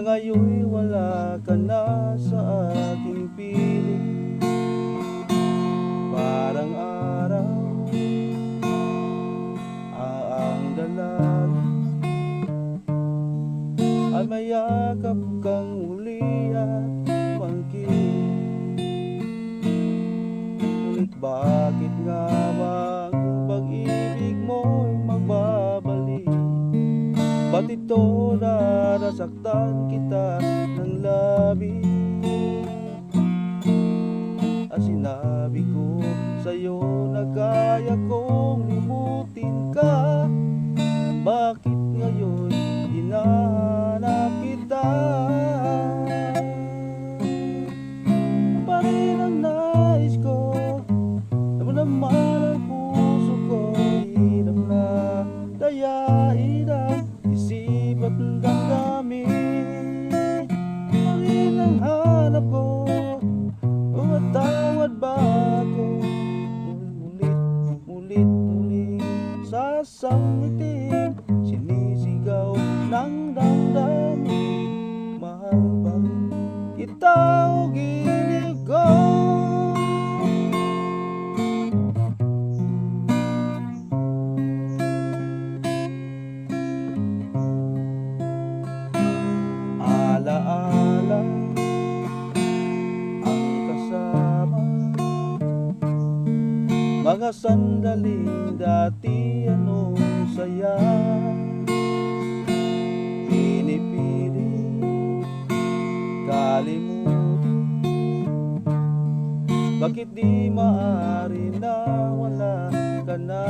ngayon'y wala ka na sa aking piling. Parang araw ang dalag ay mayakap kang uli at mangkin. Ngunit bakit nga ba ang pag-ibig mo'y magbabalik? Ba't ito nasaktan kita ng labis? Ang sinabi ko sa'yo na kaya kong limutin ka, bakit ngayon hinahanap kita? Pa rin ang nais ko, naman naman ang puso ko, hirap na dayain ang isip at damdamin. Pa rin ang hanap ko, umatawad ba ako? Mulit sasangitin, sinisigaw ng damdamin. Mahal ba kita o giliw ko? Alaala ang kasama, mga sandaling dati anong saya. Pinipilit kalimutan, bakit di maaari na wala ka na?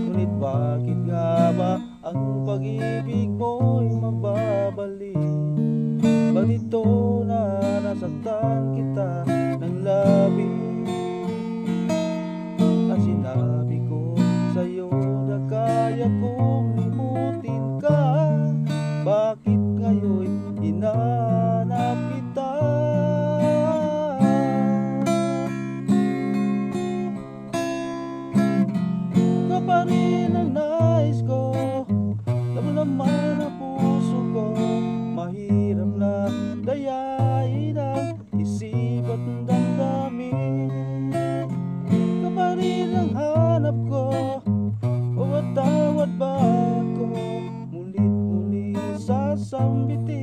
Ngunit bakit nga ba ang pag-ibig mo'y magbabalik? Ba't ito nasaktan kita ng labis? Ang sinabi ko sa'yo na kaya kong limutin ka, bakit ngayon hinahanap kita? Ka pa rin ang nais ko, naman ang puso ko, mahirap na dayain ang isip at damdamin. Ka pa rin ang hanap ko, umatawad ba ako? Mulit sasambitin.